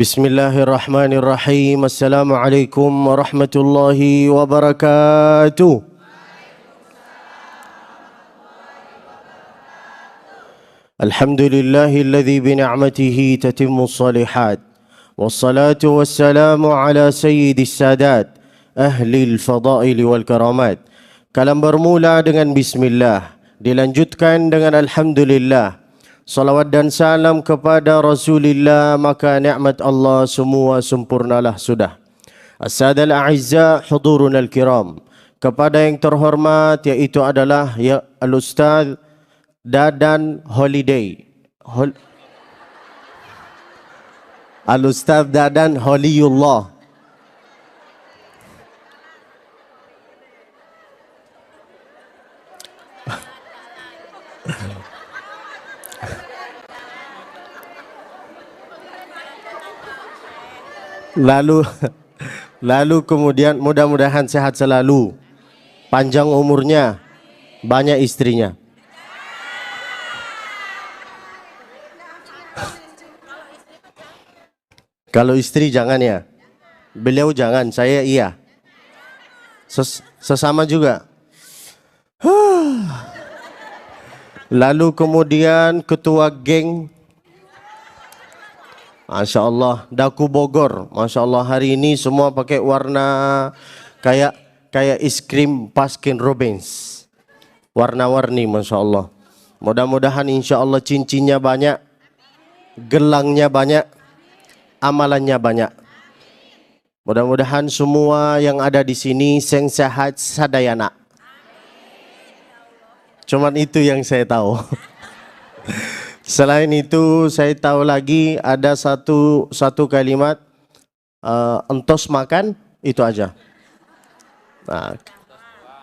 Bismillahirrahmanirrahim. Assalamualaikum warahmatullahi wabarakatuh. Alhamdulillahilladzi bini'matihi tatimmus shalihat. Wassalatu wassalamu ala sayyidis sadat ahlil fadaili wal karamat. Kalam bermula dengan bismillah, dilanjutkan dengan alhamdulillah. Salawat dan salam kepada Rasulullah, maka nikmat Allah semua sempurnalah sudah. As-sadal a'izza hudurun al-kiram, kepada yang terhormat iaitu adalah ya Al-Ustaz Dadan Holiday. Al-Ustaz Dadan Holiyullah. Lalu kemudian mudah-mudahan sehat selalu, panjang umurnya, banyak istrinya. Kalau istri jangan ya, beliau jangan, saya iya. Sesama juga. Lalu kemudian ketua geng, Masya Allah, Daku Bogor. Masya Allah, hari ini semua pakai warna kayak es krim Baskin Robbins, warna-warni, Masya Allah. Mudah-mudahan insya Allah cincinnya banyak, gelangnya banyak, amalannya banyak. Mudah-mudahan semua yang ada di sini seng sehat sadayana. Cuman itu yang saya tahu. Selain itu saya tahu lagi ada satu kalimat entos makan, itu aja. Nah,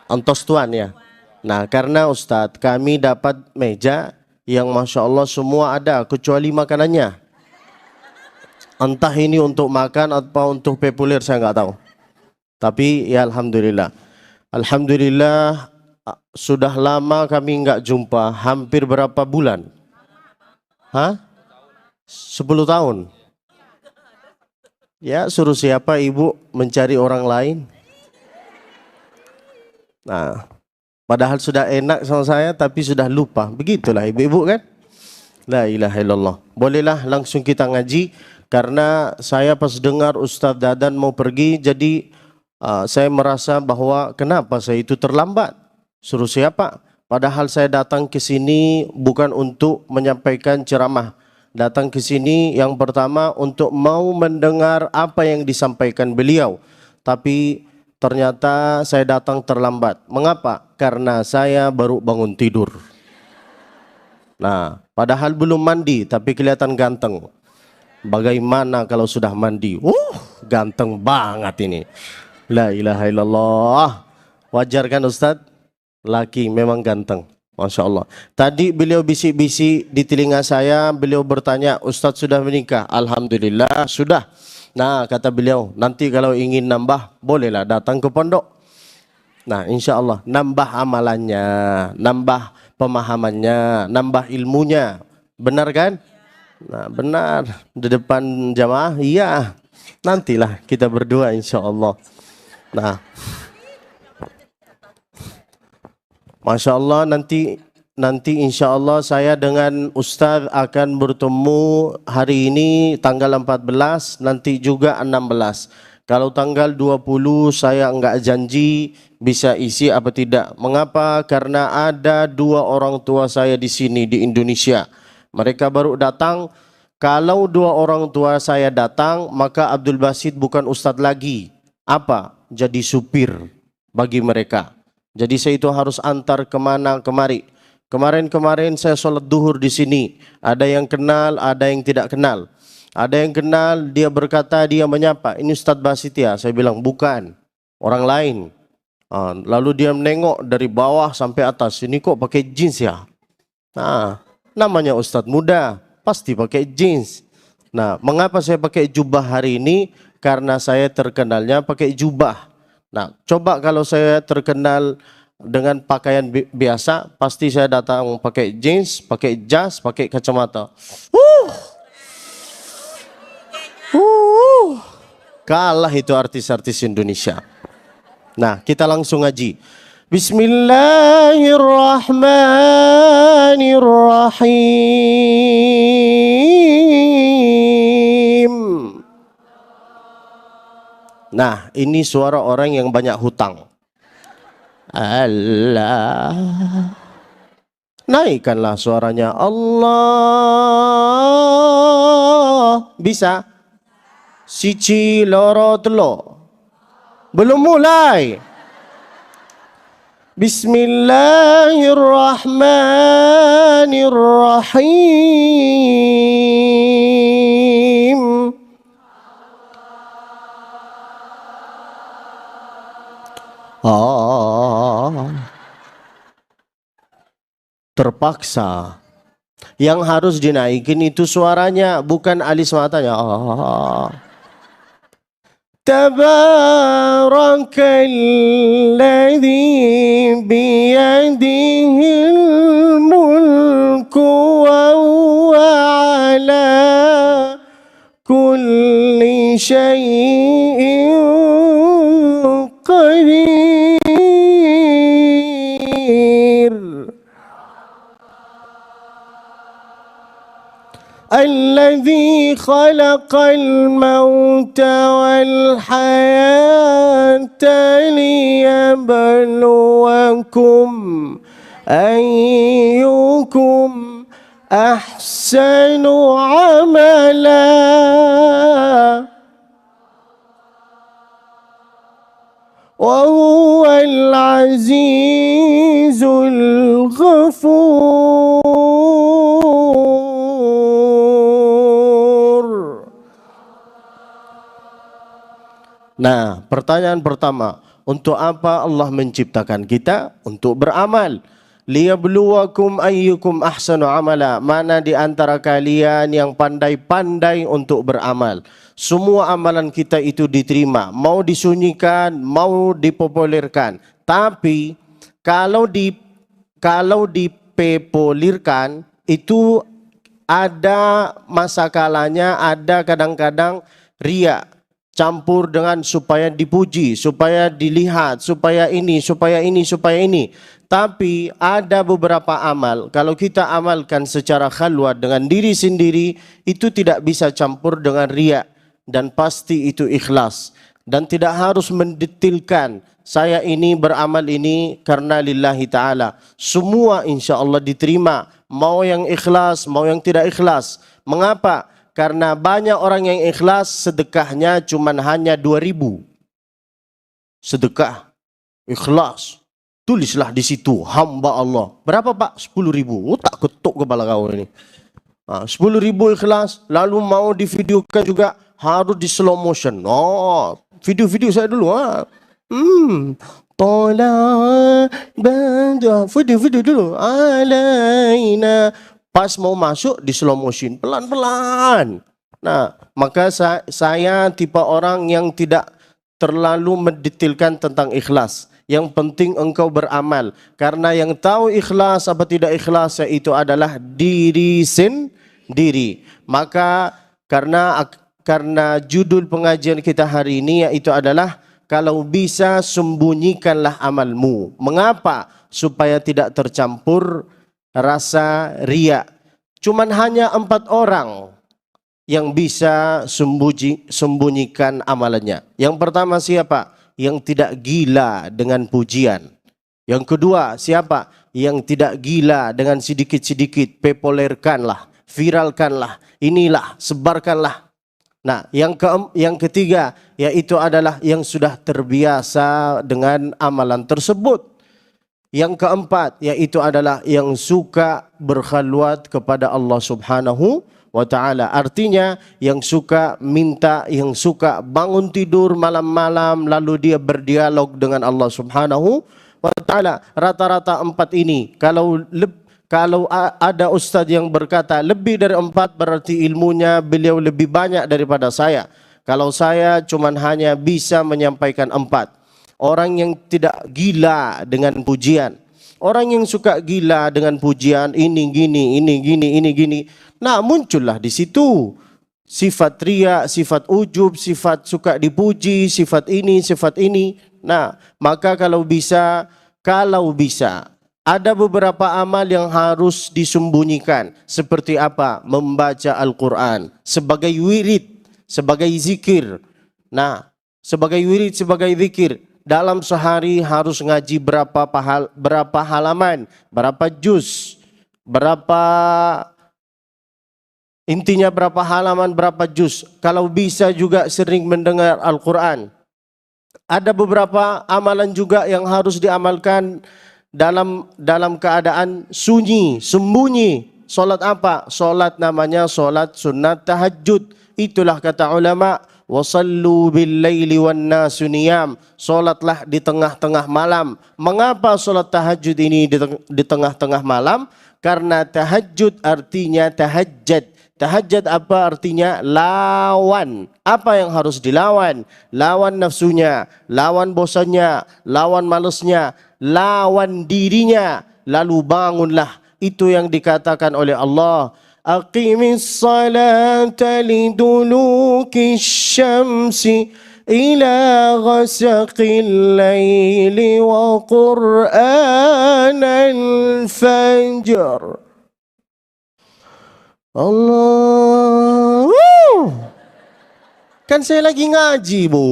entos tuan ya. Nah, karena Ustadz kami dapat meja yang Masya Allah semua ada kecuali makanannya. Entah ini untuk makan atau untuk populer saya nggak tahu. Tapi ya Alhamdulillah. Alhamdulillah sudah lama kami nggak jumpa, hampir berapa bulan? 10 tahun. Ya, suruh siapa ibu mencari orang lain? Nah, padahal sudah enak sama saya tapi sudah lupa. Begitulah ibu-ibu kan? La ilaha illallah. Bolehlah langsung kita ngaji, karena saya pas dengar Ustaz Dadan mau pergi, jadi saya merasa bahwa kenapa saya itu terlambat? Suruh siapa? Padahal saya datang ke sini bukan untuk menyampaikan ceramah. Datang ke sini yang pertama untuk mau mendengar apa yang disampaikan beliau. Tapi ternyata saya datang terlambat. Mengapa? Karena saya baru bangun tidur. Nah, padahal belum mandi tapi kelihatan ganteng. Bagaimana kalau sudah mandi? Ganteng banget ini. La ilaha illallah. Wajar kan Ustadz? Laki memang ganteng. Masya Allah. Tadi beliau bisik-bisik di telinga saya, beliau bertanya, Ustadz sudah menikah? Alhamdulillah sudah. Nah, kata beliau, nanti kalau ingin nambah, bolehlah datang ke pondok. Nah, insya Allah nambah amalannya, nambah pemahamannya, nambah ilmunya. Benar kan? Nah, benar. Di depan jamaah, iya. Nantilah kita berdua insya Allah. Nah, Masya Allah, nanti insya Allah saya dengan Ustadz akan bertemu hari ini tanggal 14, nanti juga 16. Kalau tanggal 20 saya enggak janji bisa isi apa tidak. Mengapa? Karena ada 2 orang tua saya di sini di Indonesia. Mereka baru datang. Kalau 2 orang tua saya datang, maka Abdul Basit bukan Ustadz lagi. Apa? Jadi supir bagi mereka. Jadi saya itu harus antar kemana kemari. Kemarin saya sholat duhur di sini. Ada yang kenal, ada yang tidak kenal. Ada yang kenal, dia berkata, dia menyapa, ini Ustadz Basit ya? Saya bilang, bukan, orang lain. Lalu dia menengok dari bawah sampai atas, ini kok pakai jeans ya? Nah, namanya Ustadz muda, pasti pakai jeans. Nah, mengapa saya pakai jubah hari ini? Karena saya terkenalnya pakai jubah. Nah, coba kalau saya terkenal dengan pakaian biasa, pasti saya datang pakai jeans, pakai jas, pakai kacamata. Kalah itu artis-artis Indonesia. Nah, kita langsung ngaji. Bismillahirrahmanirrahim. Nah, ini suara orang yang banyak hutang. Allah. Naikkanlah suaranya. Allah. Bisa? Siji loro telo. Belum mulai. Bismillahirrahmanirrahim. Terpaksa. Yang harus dinaikin itu suaranya, bukan alis matanya. Tabarakalladzi biyadihil mulku wa huwa ala kulli syai'in qadir. Alladzi khalaqal mauta wal hayata liyabluwakum ayyukum ahsanu amala wa huwal azizul ghafur. Nah, pertanyaan pertama, untuk apa Allah menciptakan kita? Untuk beramal. Liyabluwakum ayyukum ahsanu amala. Mana di antara kalian yang pandai-pandai untuk beramal? Semua amalan kita itu diterima, mau disunyikan, mau dipopulerkan. Tapi kalau dipopulerkan itu ada masa kalanya, ada kadang-kadang riya. Campur dengan supaya dipuji, supaya dilihat, supaya ini, supaya ini, supaya ini. Tapi ada beberapa amal, kalau kita amalkan secara khalwat dengan diri sendiri, itu tidak bisa campur dengan riya. Dan pasti itu ikhlas. Dan tidak harus mendetailkan, saya ini beramal ini karena lillahi ta'ala. Semua insya Allah diterima, mau yang ikhlas, mau yang tidak ikhlas. Mengapa? Karena banyak orang yang ikhlas sedekahnya cuma hanya 2.000. Sedekah ikhlas. Tulislah di situ hamba Allah. Berapa Pak? 10.000. Oh, tak ketuk kepala kau ini. 10.000 ikhlas. Lalu mau divideokan juga harus di slow motion. Oh, video-video saya dulu. Video-video dulu. Alaina. Pas mau masuk di slow motion, pelan-pelan. Nah, maka saya tipe orang yang tidak terlalu mendetailkan tentang ikhlas. Yang penting engkau beramal. Karena yang tahu ikhlas apa tidak ikhlas itu adalah diri sendiri. Maka karena judul pengajian kita hari ini yaitu adalah kalau bisa sembunyikanlah amalmu. Mengapa? Supaya tidak tercampur rasa riya. Cuman hanya 4 orang yang bisa sembunyikan amalannya. Yang pertama siapa? Yang tidak gila dengan pujian. Yang kedua siapa? Yang tidak gila dengan sedikit-sedikit. Populerkanlah, viralkanlah, inilah, sebarkanlah. Nah, yang ketiga yaitu adalah yang sudah terbiasa dengan amalan tersebut. Yang keempat yaitu adalah yang suka berkhalwat kepada Allah Subhanahu wa ta'ala. Artinya yang suka minta, yang suka bangun tidur malam-malam lalu dia berdialog dengan Allah Subhanahu wa ta'ala. Rata-rata 4 ini. Kalau ada ustaz yang berkata lebih dari 4 berarti ilmunya beliau lebih banyak daripada saya. Kalau saya cuman hanya bisa menyampaikan 4. Orang yang tidak gila dengan pujian. Orang yang suka gila dengan pujian, ini gini, ini gini, ini gini. Nah, muncullah di situ. sifat riak, sifat ujub, sifat suka dipuji, sifat ini. Nah, maka kalau bisa ada beberapa amal yang harus disembunyikan. Seperti apa? Membaca Al-Quran sebagai wirid, sebagai zikir. Nah, sebagai wirid, sebagai zikir. Dalam sehari harus ngaji berapa halaman, berapa juz, intinya berapa halaman, berapa juz. Kalau bisa juga sering mendengar Al-Quran. Ada beberapa amalan juga yang harus diamalkan dalam keadaan sunyi, sembunyi. Solat apa? Solat namanya solat sunat tahajud. Itulah kata ulama, wasallu bil laili wan nasu niyam. Solatlah di tengah-tengah malam. Mengapa solat tahajud ini di tengah-tengah malam? Karena tahajud artinya tahajjud. Tahajjud apa artinya? Lawan. Apa yang harus dilawan? Lawan nafsunya, lawan bosannya, lawan malasnya, lawan dirinya. Lalu bangunlah. Itu yang dikatakan oleh Allah. Aqimis salata liduluki syamsi ila ghasaqil layli wa qur'anal fajr. Allah. Kan saya lagi ngaji, Bu.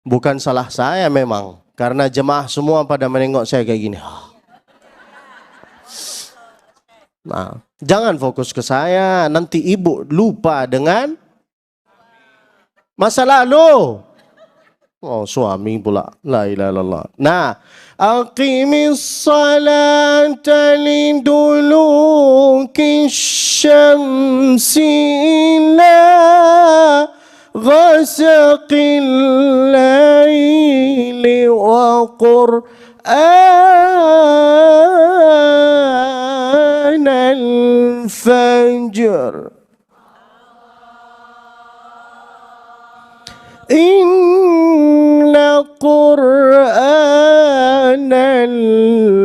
Bukan salah saya memang, karena jemaah semua pada menengok saya kayak gini. Nah, jangan fokus ke saya, nanti ibu lupa dengan masa lalu. Oh, suami pula. La ilaha illallah. Nah, aqimis salata liduluki syamsi ila ghasaqil layli wa qur'anal fajr. Inna qur'anal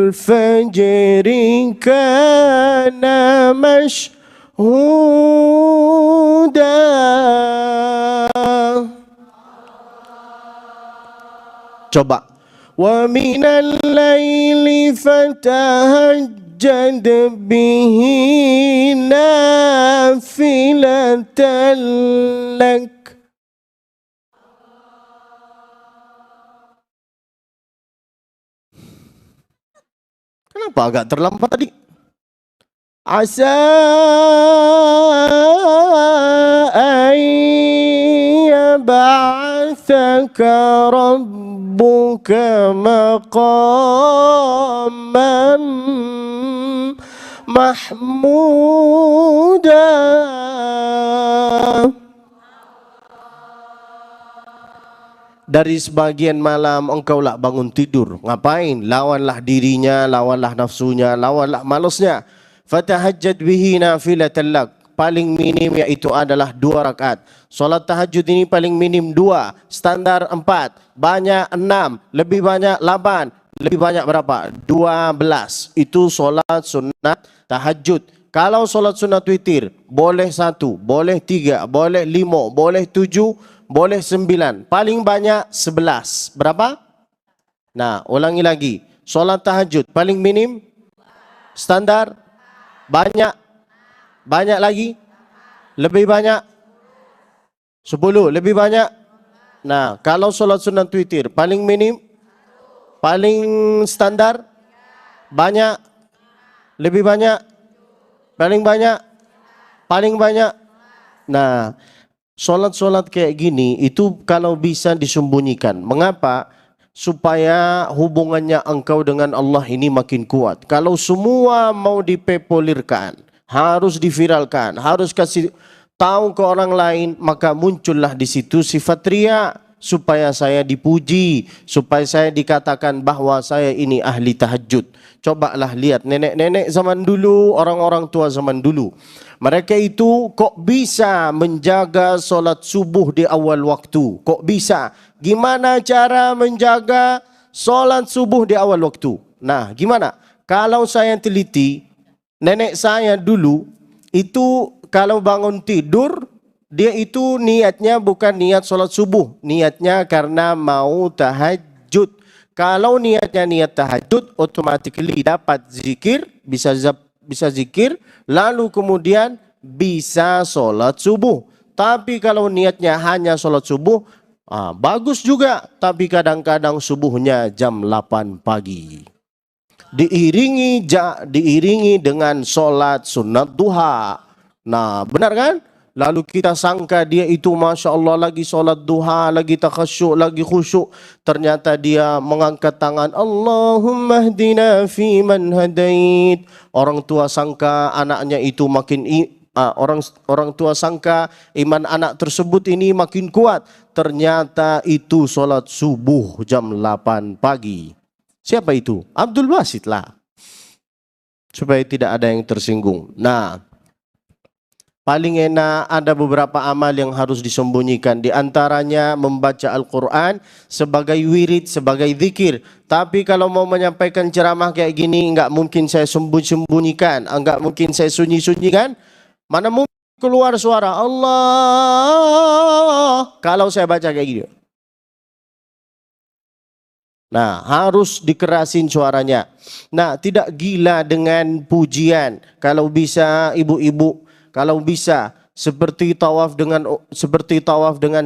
fajri kana mashhuda. Coba. Wa minal laili fatahajjad bihi nafilatan lak. Kenapa agak terlambat tadi? Asa ayyab'athaka rabbuka maqaman mahmuda. Dari sebagian malam engkaulah bangun tidur. Ngapain? Lawanlah dirinya, lawanlah nafsunya, lawanlah malasnya. Fatahajjad bihi nafilatan lak. Paling minim yaitu adalah 2 rakaat. Solat tahajud ini paling minim 2, standar 4, banyak 6, lebih banyak 8, lebih banyak berapa? 12. Itu solat sunat tahajud. Kalau solat sunat witir, boleh 1, boleh 3, boleh 5, boleh 7, boleh 9, paling banyak 11. Berapa? Nah, ulangi lagi. Solat tahajud paling minim, standar, banyak, banyak lagi, lebih banyak, 10, lebih banyak. Nah, kalau solat sunat witir paling minim, paling standar, banyak, lebih banyak, paling banyak, paling banyak. Nah, solat-solat kayak gini itu kalau bisa disembunyikan. Mengapa? Supaya hubungannya engkau dengan Allah ini makin kuat. Kalau semua mau dipopulerkan, harus diviralkan, harus kasih tahu ke orang lain, maka muncullah di situ sifat riya. Supaya saya dipuji, supaya saya dikatakan bahwa saya ini ahli tahajud. Cobalah lihat nenek-nenek zaman dulu, orang-orang tua zaman dulu. Mereka itu kok bisa menjaga solat subuh di awal waktu? Kok bisa? Gimana cara menjaga solat subuh di awal waktu? Nah, gimana? Kalau saya teliti, Nenek saya dulu itu kalau bangun tidur, dia itu niatnya bukan niat sholat subuh, niatnya karena mau tahajud. Kalau niatnya niat tahajud, automatically dapat zikir, bisa zikir, lalu kemudian bisa sholat subuh. Tapi kalau niatnya hanya sholat subuh, bagus juga. Tapi kadang-kadang subuhnya jam 8 pagi. Diiringi dengan sholat sunat duha. Nah, benar kan? Lalu kita sangka dia itu Masya Allah lagi sholat duha, lagi takhasyuk, lagi khusyuk. Ternyata dia mengangkat tangan, Allahumma hdina fi man hadait. Orang tua sangka anaknya itu orang tua sangka iman anak tersebut ini makin kuat. Ternyata itu sholat subuh jam 8 pagi. Siapa itu? Abdul Basit lah. Supaya tidak ada yang tersinggung. Nah, paling enak ada beberapa amal yang harus disembunyikan. Di antaranya membaca Al-Quran sebagai wirid, sebagai zikir. Tapi kalau mau menyampaikan ceramah kayak gini, enggak mungkin saya sembunyikan, enggak mungkin saya sunyi-sunyikan. Mana mungkin keluar suara Allah kalau saya baca kayak gini. Nah, harus dikerasin suaranya. Nah, tidak gila dengan pujian. Kalau bisa ibu-ibu, kalau bisa seperti tawaf dengan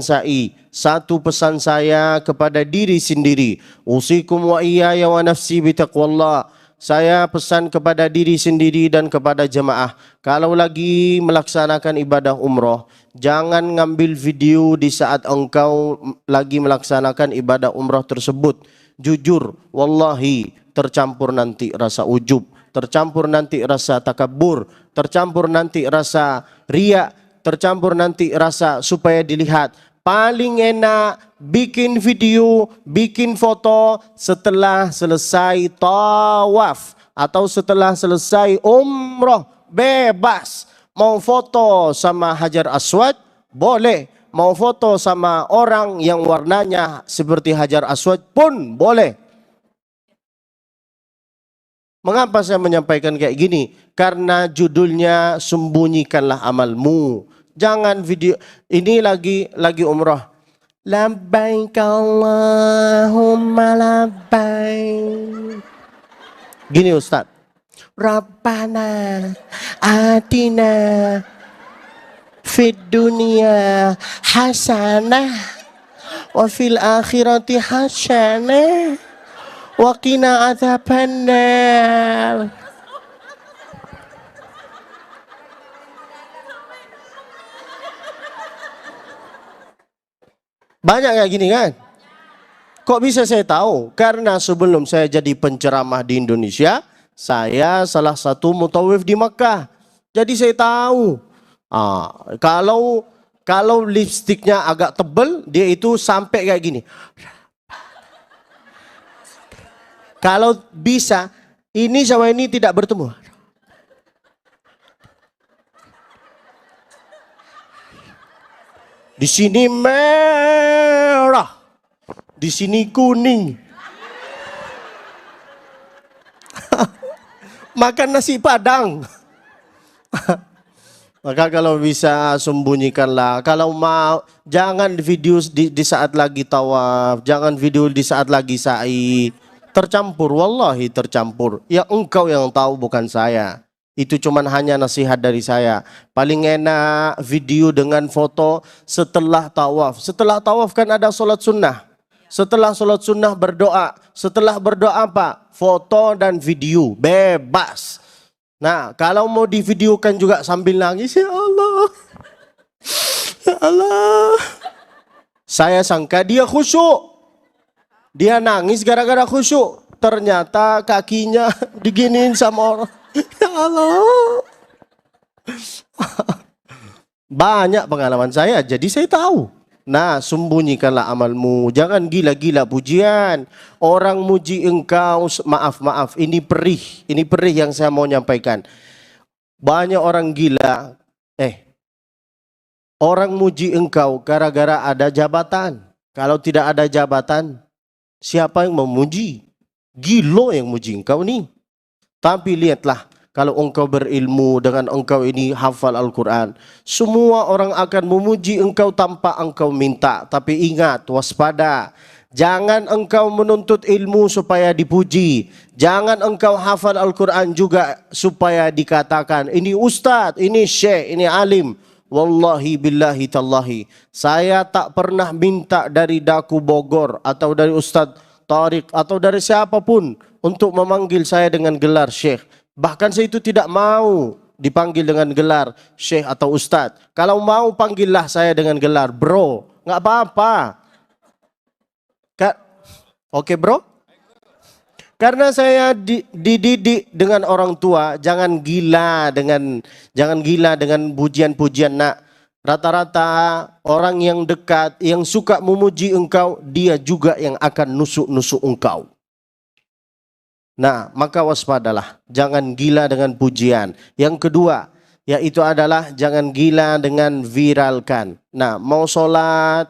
sa'i. Satu pesan saya kepada diri sendiri, usikum wa iyaya wa nafsi bitaqwallah. Saya pesan kepada diri sendiri dan kepada jemaah, kalau lagi melaksanakan ibadah umroh, jangan ngambil video di saat engkau lagi melaksanakan ibadah umroh tersebut. Jujur, wallahi tercampur nanti rasa ujub, tercampur nanti rasa takabur, tercampur nanti rasa riya, tercampur nanti rasa supaya dilihat. Paling enak bikin video, bikin foto setelah selesai tawaf atau setelah selesai umroh, bebas. Mau foto sama Hajar Aswad, boleh. Mau foto sama orang yang warnanya seperti Hajar Aswad pun boleh. Mengapa saya menyampaikan kayak gini? Karena judulnya sembunyikanlah amalmu. Jangan video ini lagi umrah. Labbaik Allahumma labbaik. Gini Ustaz. Rabbana atina fid dunya hasanah wa fil akhirati hasanah wa qina adzabannar. Banyak kayak gini kan? Kok bisa saya tahu? Karena sebelum saya jadi penceramah di Indonesia, saya salah satu mutawif di Makkah. Jadi saya tahu. Kalau lipstiknya agak tebal, dia itu sampai kayak gini. Kalau bisa, ini sama ini tidak bertemu. Di sini merah, di sini kuning. Makan nasi Padang. Maka kalau bisa sembunyikanlah. Kalau mau, jangan video di saat lagi tawaf, jangan video di saat lagi sa'i. Tercampur, wallahi tercampur. Ya engkau yang tahu, bukan saya. Itu cuman hanya nasihat dari saya. Paling enak video dengan foto setelah tawaf. Setelah tawaf kan ada sholat sunnah. Setelah sholat sunnah berdoa. Setelah berdoa apa? Foto dan video. Bebas. Nah, kalau mau divideokan juga sambil nangis, ya Allah. Ya Allah. Saya sangka dia khusyuk. Dia nangis gara-gara khusyuk. Ternyata kakinya diginiin sama orang. Ya Allah. Banyak pengalaman saya, jadi saya tahu. Nah, sembunyikanlah amalmu. Jangan gila-gila pujian. Orang muji engkau, maaf, ini perih. Ini perih yang saya mau nyampaikan. Banyak orang gila. Orang muji engkau gara-gara ada jabatan. Kalau tidak ada jabatan, siapa yang memuji? Gilo yang muji engkau nih. Tapi lihatlah, kalau engkau berilmu, dengan engkau ini hafal Al-Quran. Semua orang akan memuji engkau tanpa engkau minta. Tapi ingat, waspada. Jangan engkau menuntut ilmu supaya dipuji. Jangan engkau hafal Al-Quran juga supaya dikatakan, ini ustaz, ini syekh, ini alim. Wallahi billahi tallahi, saya tak pernah minta dari Daku Bogor atau dari Ustaz Tariq atau dari siapapun untuk memanggil saya dengan gelar syekh. Bahkan saya itu tidak mau dipanggil dengan gelar syekh atau ustaz. Kalau mau panggillah saya dengan gelar bro, nggak apa-apa. Oke bro? Karena saya dididik dengan orang tua, jangan gila dengan pujian-pujian nak. Rata-rata orang yang dekat, yang suka memuji engkau, dia juga yang akan nusuk-nusuk engkau. Nah, maka waspadalah, jangan gila dengan pujian. Yang kedua, yaitu adalah jangan gila dengan viralkan. Nah, mau sholat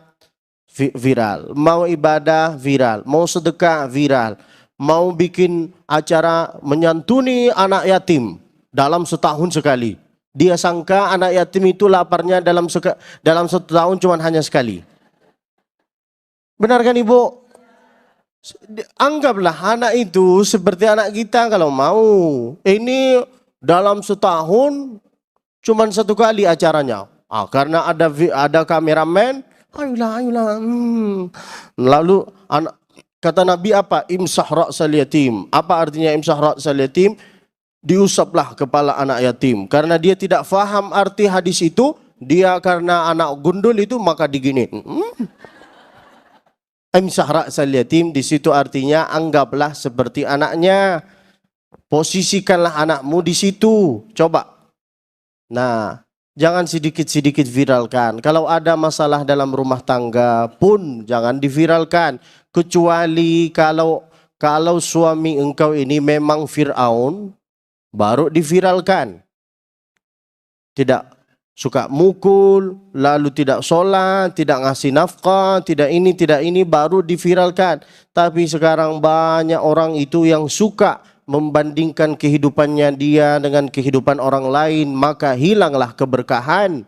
viral, mau ibadah viral, mau sedekah viral, mau bikin acara menyantuni anak yatim dalam setahun sekali. Dia sangka anak yatim itu laparnya dalam satu tahun cuma hanya sekali. Benar kan ibu? Anggaplah anak itu seperti anak kita kalau mau. Ini dalam setahun cuma satu kali acaranya. Karena ada kameramen, ayolah. Lalu kata Nabi apa? Imsah ra'sal yatim. Apa artinya imsah ra'sal yatim? Diusaplah kepala anak yatim. Karena dia tidak faham arti hadis itu, dia karena anak gundul itu maka digini. Imsah ra'sal yatim di situ artinya anggaplah seperti anaknya. Posisikanlah anakmu di situ. Coba. Nah, jangan sedikit-sedikit viralkan. Kalau ada masalah dalam rumah tangga pun jangan diviralkan. Kecuali kalau suami engkau ini memang Fir'aun, baru diviralkan. Tidak suka mukul, lalu tidak sholat, tidak ngasih nafkah, tidak ini, baru diviralkan. Tapi sekarang banyak orang itu yang suka membandingkan kehidupannya dia dengan kehidupan orang lain, maka hilanglah keberkahan,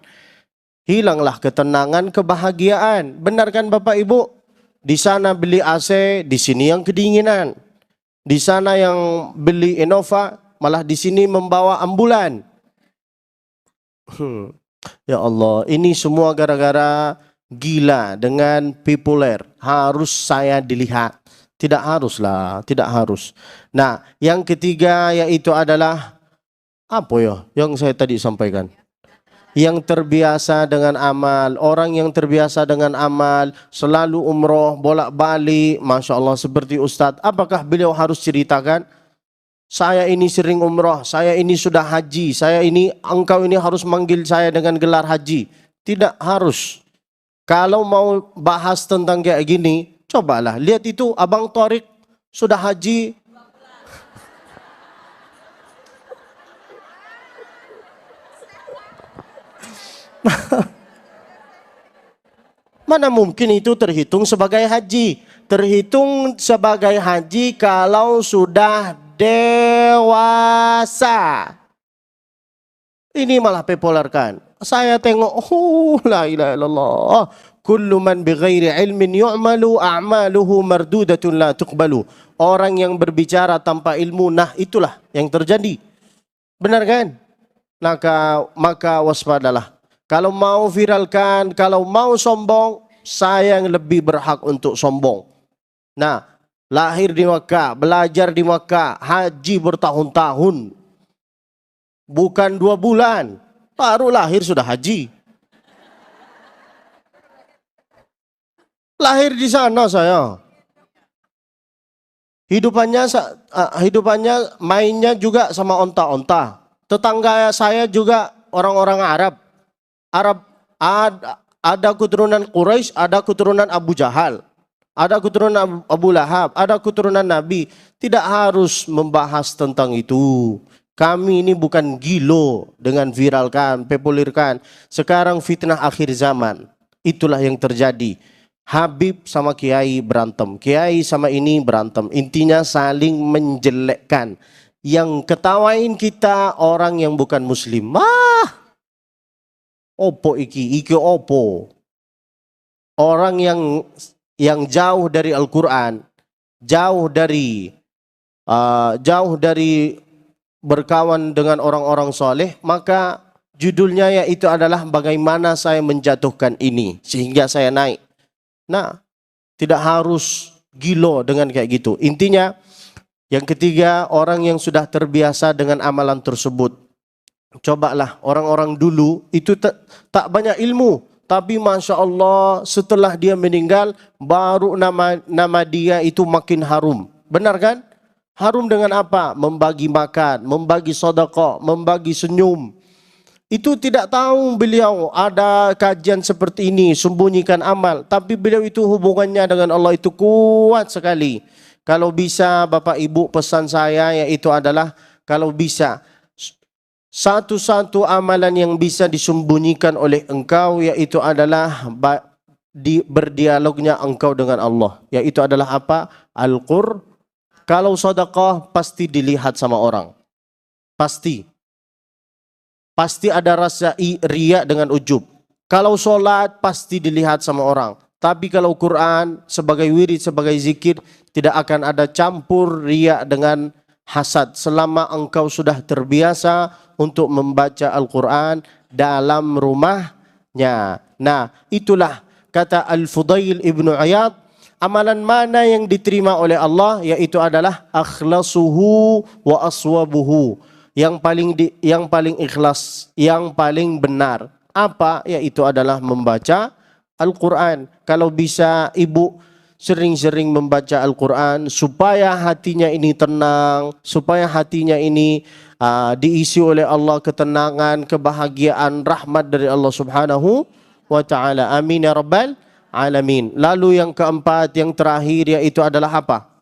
hilanglah ketenangan, kebahagiaan. Benar kan Bapak Ibu? Di sana beli AC, di sini yang kedinginan. Di sana yang beli Innova, malah di sini membawa ambulan. Ya Allah, ini semua gara-gara gila dengan populer. Harus saya dilihat. Tidak haruslah, tidak harus. Nah, yang ketiga yaitu adalah apa ya yang saya tadi sampaikan? Yang terbiasa dengan amal, orang yang terbiasa dengan amal, selalu umroh, bolak-balik, Masya Allah seperti Ustadz. Apakah beliau harus ceritakan? Saya ini sering umroh, saya ini sudah haji, engkau ini harus manggil saya dengan gelar haji. Tidak harus. Kalau mau bahas tentang kayak gini, cobalah lihat itu Abang Tariq sudah haji. Mana mungkin itu terhitung sebagai haji? Terhitung sebagai haji kalau sudah dewasa. Ini malah populerkan. Saya tengok, la ilaha illallah. Kullu man bighairi ilmin yu'malu a'maluhu mardudatun la tuqbalu. Orang yang berbicara tanpa ilmu, nah itulah yang terjadi. Benar kan? Maka waspadalah. Kalau mau viralkan, kalau mau sombong, saya yang lebih berhak untuk sombong. Nah, lahir di Makkah, belajar di Makkah, haji bertahun-tahun. Bukan 2 bulan, baru lahir sudah haji. Lahir di sana saya. Hidupannya mainnya juga sama onta-onta. Tetangga saya juga orang-orang Arab. Ada keturunan Quraisy, ada keturunan Abu Jahal, ada keturunan Abu Lahab, ada keturunan Nabi. Tidak harus membahas tentang itu. Kami ini bukan gilo dengan viralkan, populerkan. Sekarang fitnah akhir zaman. Itulah yang terjadi. Habib sama Kiai berantem, Kiai sama ini berantem. Intinya saling menjelekkan. yang ketawain kita orang yang bukan muslim. Opo iki opo. Orang yang jauh dari Al-Quran, jauh dari berkawan dengan orang-orang soleh, maka judulnya yaitu adalah bagaimana saya menjatuhkan ini sehingga saya naik. Nah, tidak harus gilo dengan kayak gitu. Intinya, yang ketiga, orang yang sudah terbiasa dengan amalan tersebut. Cobalah, orang-orang dulu itu tak banyak ilmu, tapi Masya Allah setelah dia meninggal, baru nama dia itu makin harum. Benar kan? Harum dengan apa? Membagi makan, membagi sedekah, membagi senyum. Itu tidak tahu beliau ada kajian seperti ini, sembunyikan amal. Tapi beliau itu hubungannya dengan Allah itu kuat sekali. Kalau bisa Bapak Ibu pesan saya yaitu adalah kalau bisa satu-satu amalan yang bisa disembunyikan oleh engkau yaitu adalah berdialognya engkau dengan Allah. Yaitu adalah apa? Al-Qur'an. Kalau sedekah pasti dilihat sama orang. Pasti ada rasa riya dengan ujub. Kalau solat pasti dilihat sama orang. Tapi kalau Quran sebagai wirid, sebagai zikir, tidak akan ada campur riya dengan hasad selama engkau sudah terbiasa untuk membaca Al-Quran dalam rumahnya. Nah, itulah kata Al-Fudail Ibnu Iyad, amalan mana yang diterima oleh Allah yaitu adalah akhlasuhu wa aswabuhu. Yang paling ikhlas, yang paling benar. Apa? Yaitu adalah membaca Al-Quran. Kalau bisa ibu sering-sering membaca Al-Quran supaya hatinya ini tenang, supaya hatinya ini diisi oleh Allah ketenangan, kebahagiaan, rahmat dari Allah Subhanahu wa ta'ala. Amin ya rabbal alamin. Lalu yang keempat, yang terakhir yaitu adalah apa?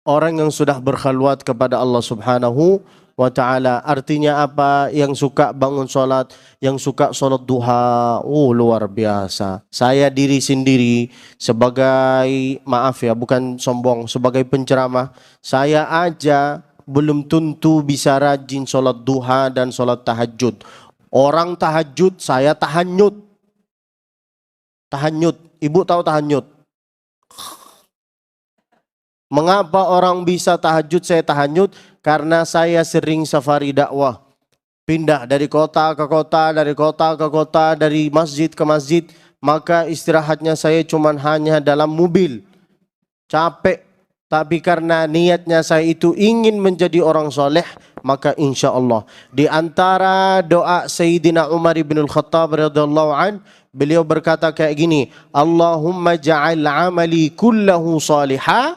Orang yang sudah berkhalwat kepada Allah Subhanahu wa ta'ala. Artinya apa? Yang suka bangun sholat, yang suka sholat duha. Luar biasa. Saya diri sendiri sebagai, maaf ya, bukan sombong, sebagai penceramah, saya aja belum tentu bisa rajin sholat duha dan sholat tahajud. Orang tahajud, saya tahanyut. Tahanyut. Ibu tahu tahanyut? Mengapa orang bisa tahajud, saya tahanyut? Karena saya sering safari dakwah. Pindah dari kota ke kota, dari kota ke kota, dari masjid ke masjid. Maka istirahatnya saya cuma hanya dalam mobil. Capek. Tapi karena niatnya saya itu ingin menjadi orang soleh, maka insya Allah. Di antara doa Sayyidina Umar bin Al-Khattab radhiyallahu an, beliau berkata kayak gini, Allahumma ja'al amali kullahu salihah,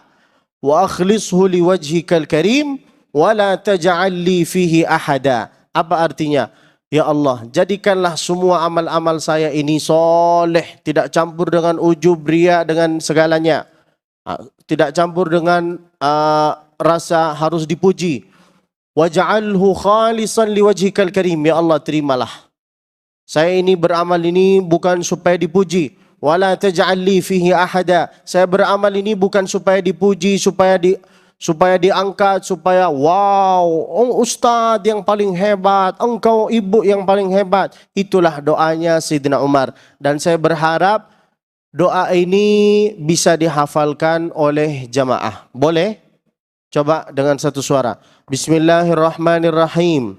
wa akhlishu liwajhikal karim, wa la taj'al li fihi ahada. Apa artinya? Ya Allah, jadikanlah semua amal-amal saya ini soleh, tidak campur dengan ujub, riya, dengan segalanya. Tidak campur dengan rasa harus dipuji. Waj'alhu khalisan liwajhikal karim. Ya Allah, terimalah. Saya ini beramal ini bukan supaya dipuji. Wala taj'al li fihi ahada. Saya beramal ini bukan supaya dipuji, supaya diangkat, supaya wow, ustaz yang paling hebat, engkau ibu yang paling hebat. Itulah doanya Sayyidina Umar. Dan saya berharap doa ini bisa dihafalkan oleh jamaah. Boleh? Coba dengan satu suara. Bismillahirrahmanirrahim.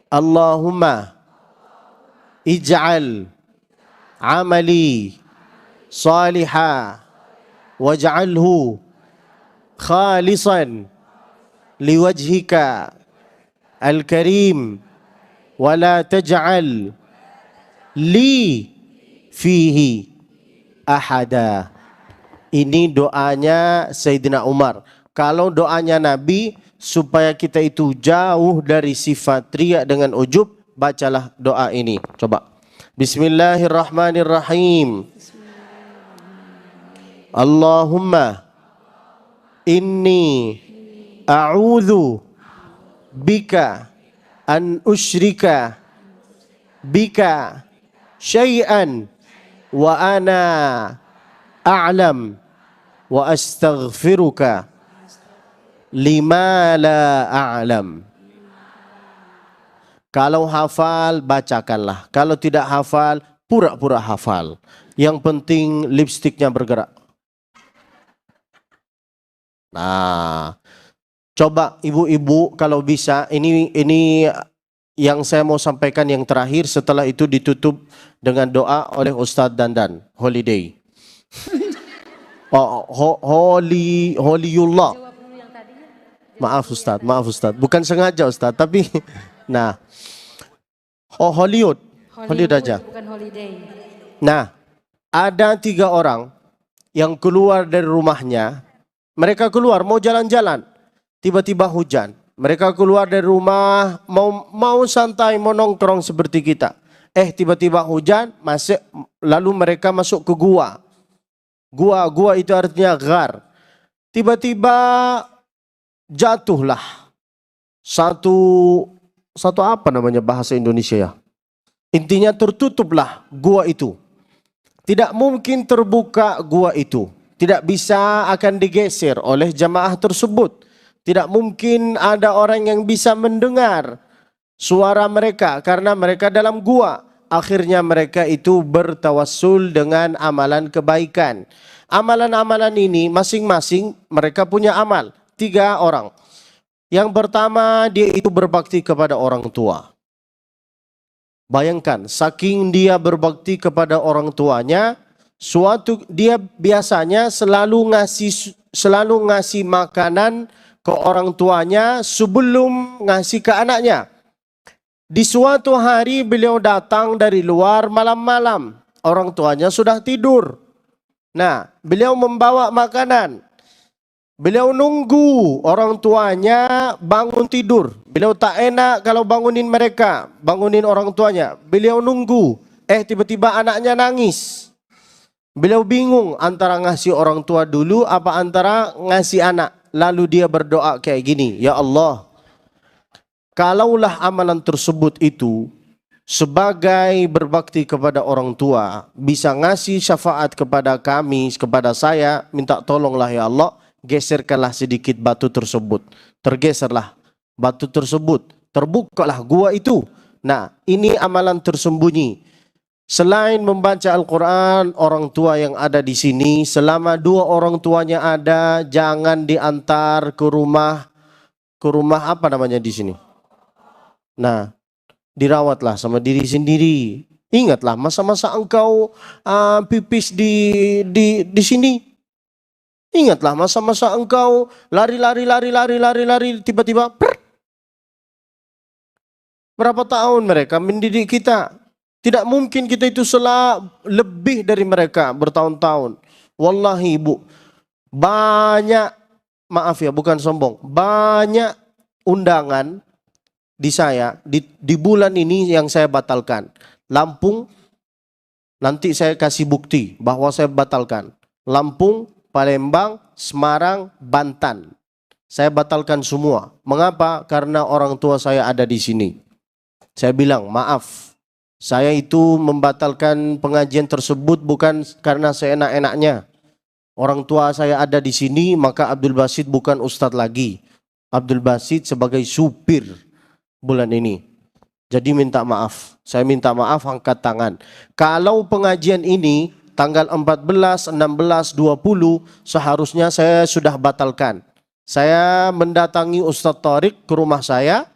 Allahumma ij'al amali salihah waj'alhu khalisan liwajhika al-karim wa la taj'al li fihi ahada. Ini doanya Sayyidina Umar. Kalau doanya Nabi supaya kita itu jauh dari sifat riya dengan ujub, bacalah doa ini. Coba. Bismillahirrahmanirrahim. Allahumma inni a'udzu bika an usyrika bika syai'an wa ana a'lam wa astaghfiruka lima la a'lam. Kalau hafal, bacakanlah. Kalau tidak hafal, pura-pura hafal. Yang penting lipstiknya bergerak. Nah, coba ibu-ibu kalau bisa, ini yang saya mau sampaikan yang terakhir, setelah itu ditutup dengan doa oleh Ustadz Dandan, Holiday. Holiyullah. Maaf Ustadz, bukan sengaja Ustadz, tapi nah, Hollywood aja. Bukan holiday. Nah, ada 3 orang yang keluar dari rumahnya. Mereka keluar mau jalan-jalan, tiba-tiba hujan. Mereka keluar dari rumah mau santai, mau nongkrong seperti kita. Tiba-tiba hujan, lalu mereka masuk ke gua. Gua itu artinya ghar. Tiba-tiba jatuhlah satu apa namanya bahasa Indonesia ya? Intinya tertutuplah gua itu. Tidak mungkin terbuka gua itu. Tidak bisa akan digeser oleh jamaah tersebut. Tidak mungkin ada orang yang bisa mendengar suara mereka karena mereka dalam gua. Akhirnya mereka itu bertawassul dengan amalan kebaikan. Amalan-amalan ini masing-masing mereka punya amal. 3 orang. Yang pertama, dia itu berbakti kepada orang tua. Bayangkan, saking dia berbakti kepada orang tuanya, dia biasanya selalu ngasih makanan ke orang tuanya sebelum ngasih ke anaknya. Di suatu hari beliau datang dari luar malam-malam. Orang tuanya sudah tidur. Nah, beliau membawa makanan. Beliau nunggu orang tuanya bangun tidur. Beliau tak enak kalau bangunin orang tuanya. Beliau nunggu. Tiba-tiba anaknya nangis. Beliau bingung antara ngasih orang tua dulu apa antara ngasih anak. Lalu dia berdoa kayak gini, ya Allah, kalaulah amalan tersebut itu sebagai berbakti kepada orang tua, bisa ngasih syafaat kepada kami, kepada saya, minta tolonglah ya Allah, geserkanlah sedikit batu tersebut. Tergeserlah batu tersebut, terbukalah gua itu. Nah, ini amalan tersembunyi. Selain membaca Al-Quran, orang tua yang ada di sini, selama 2 orang tuanya ada, jangan diantar ke rumah apa namanya di sini. Nah, dirawatlah sama diri sendiri. Ingatlah masa-masa engkau pipis di sini. Ingatlah masa-masa engkau lari, tiba-tiba berapa tahun mereka mendidik kita. Tidak mungkin kita itu lebih dari mereka bertahun-tahun. Wallahi ibu, banyak, maaf ya bukan sombong, banyak undangan di saya di bulan ini yang saya batalkan. Lampung, nanti saya kasih bukti bahwa saya batalkan. Lampung, Palembang, Semarang, Banten. Saya batalkan semua. Mengapa? Karena orang tua saya ada di sini. Saya bilang, maaf. Saya itu membatalkan pengajian tersebut bukan karena seenak-enaknya. Orang tua saya ada di sini, maka Abdul Basit bukan ustadz lagi. Abdul Basit sebagai supir bulan ini. Jadi minta maaf. Saya minta maaf, angkat tangan. Kalau pengajian ini tanggal 14, 16, 20 seharusnya saya sudah batalkan. Saya mendatangi Ustadz Tariq ke rumah saya.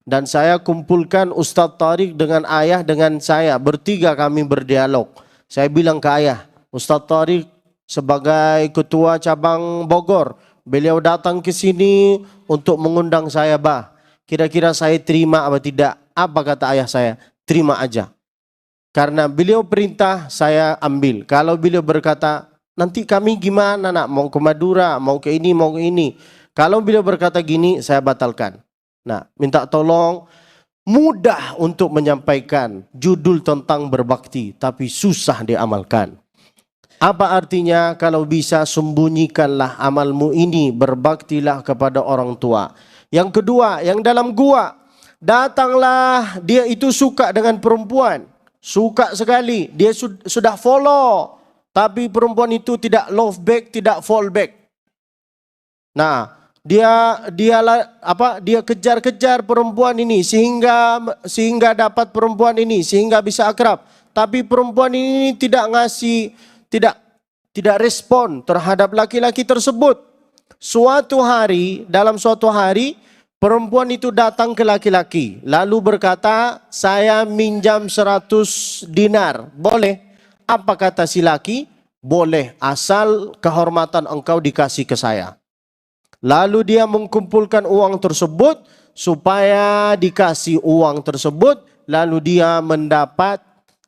Dan saya kumpulkan Ustadz Tariq dengan ayah dengan saya. Bertiga kami berdialog. Saya bilang ke ayah, Ustadz Tariq sebagai ketua cabang Bogor, beliau datang ke sini untuk mengundang saya, bah. Kira-kira saya terima atau tidak? Apa kata ayah saya? Terima aja. Karena beliau perintah, saya ambil. Kalau beliau berkata, nanti kami gimana nak? Mau ke Madura, mau ke ini, mau ke ini. Kalau beliau berkata gini, saya batalkan. Nah, minta tolong, mudah untuk menyampaikan judul tentang berbakti, tapi susah diamalkan. Apa artinya? Kalau bisa sembunyikanlah amalmu ini, berbaktilah kepada orang tua. Yang kedua, yang dalam gua, datanglah, dia itu suka dengan perempuan, suka sekali, dia sudah follow tapi perempuan itu tidak love back, tidak fall back. Nah, dia kejar-kejar perempuan ini sehingga dapat perempuan ini, sehingga bisa akrab. Tapi perempuan ini tidak respon terhadap laki-laki tersebut. Dalam suatu hari perempuan itu datang ke laki-laki lalu berkata, "Saya minjam 100 dinar, boleh?" Apa kata si laki? "Boleh, asal kehormatan engkau dikasih ke saya." Lalu dia mengumpulkan uang tersebut supaya dikasih uang tersebut, lalu dia mendapat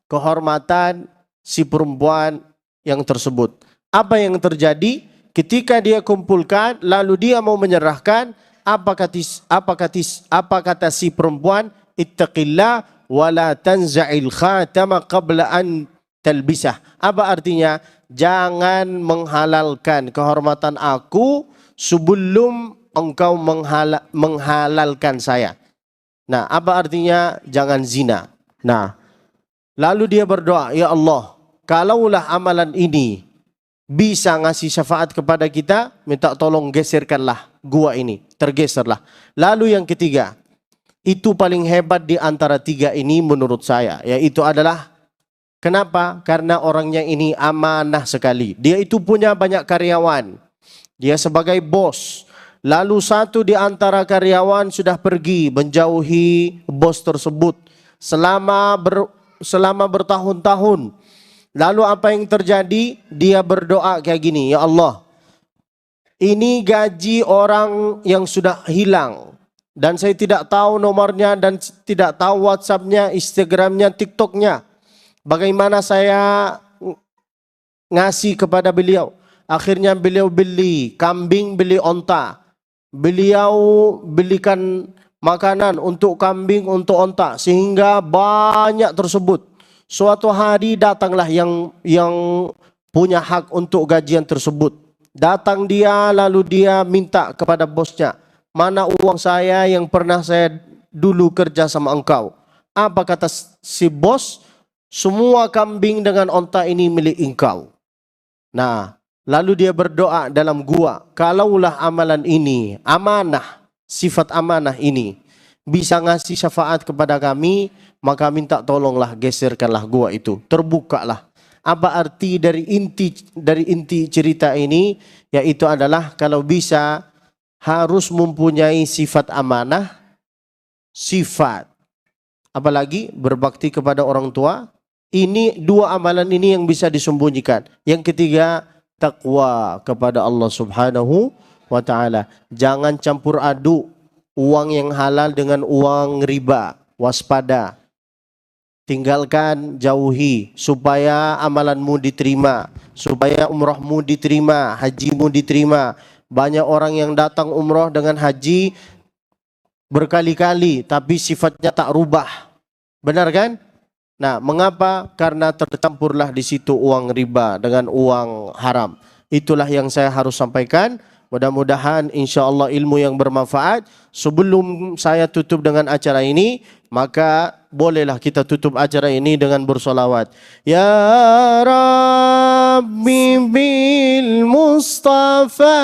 kehormatan si perempuan yang tersebut. Apa yang terjadi? Ketika dia kumpulkan, lalu dia mau menyerahkan, apa kata si perempuan? "Ittaqillah wa la tanza'il khatama qabla an talbisah." Apa artinya? Jangan menghalalkan kehormatan aku sebelum engkau menghalalkan saya. Nah, apa artinya? Jangan zina. Nah, lalu dia berdoa, "Ya Allah, kalaulah amalan ini bisa ngasih syafaat kepada kita, minta tolong geserkanlah gua ini, tergeserlah." Lalu yang ketiga, itu paling hebat di antara tiga ini menurut saya, yaitu adalah, kenapa? Karena orangnya ini amanah sekali. Dia itu punya banyak karyawan. Dia sebagai bos. Lalu satu di antara karyawan sudah pergi menjauhi bos tersebut selama bertahun-tahun. Lalu apa yang terjadi? Dia berdoa kayak gini, "Ya Allah, ini gaji orang yang sudah hilang dan saya tidak tahu nomornya dan tidak tahu WhatsApp-nya, Instagram-nya, TikTok-nya. Bagaimana saya ngasih kepada beliau?" Akhirnya beliau beli kambing, beli onta. Beliau belikan makanan untuk kambing, untuk onta, sehingga banyak tersebut. Suatu hari datanglah yang punya hak untuk gajian tersebut. Datang dia, lalu dia minta kepada bosnya, "Mana uang saya yang pernah saya dulu kerja sama engkau?" Apa kata si bos? "Semua kambing dengan onta ini milik engkau." Nah, lalu dia berdoa dalam gua, "Kalaulah amalan ini, amanah, sifat amanah ini bisa ngasih syafaat kepada kami, maka minta tolonglah geserkanlah gua itu, terbukalah." Apa arti dari inti cerita ini? Yaitu adalah kalau bisa harus mempunyai sifat amanah, sifat apalagi berbakti kepada orang tua. Ini dua amalan ini yang bisa disembunyikan. Yang ketiga, takwa kepada Allah Subhanahu wa ta'ala. Jangan campur aduk uang yang halal dengan uang riba. Waspada. Tinggalkan, jauhi, supaya amalanmu diterima, supaya umrahmu diterima, hajimu diterima. Banyak orang yang datang umrah dengan haji berkali-kali, tapi sifatnya tak rubah. Benar kan? Nah, mengapa? Karena tercampurlah di situ uang riba dengan uang haram. Itulah yang saya harus sampaikan. Mudah-mudahan insya Allah ilmu yang bermanfaat. Sebelum saya tutup dengan acara ini, maka bolehlah kita tutup acara ini dengan bersolawat. Ya Rabbi bil Mustafa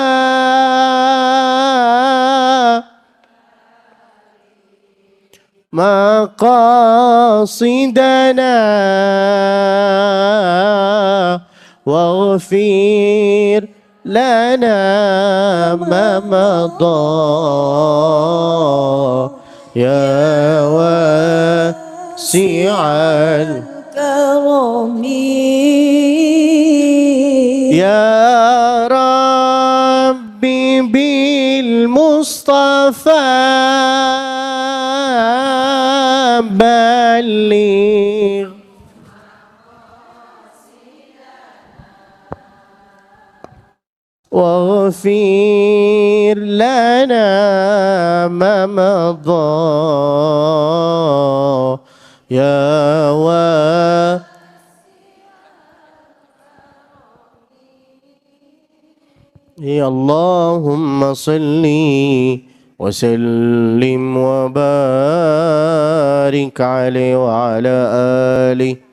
maqasidana waghfir lana ma madha ya wasi'al karami ya Rabbi bil Mustafa baligh waghfir lana ma madha ya wa ya Allahumma salli wa sallim wa barik alaihi wa ala alihi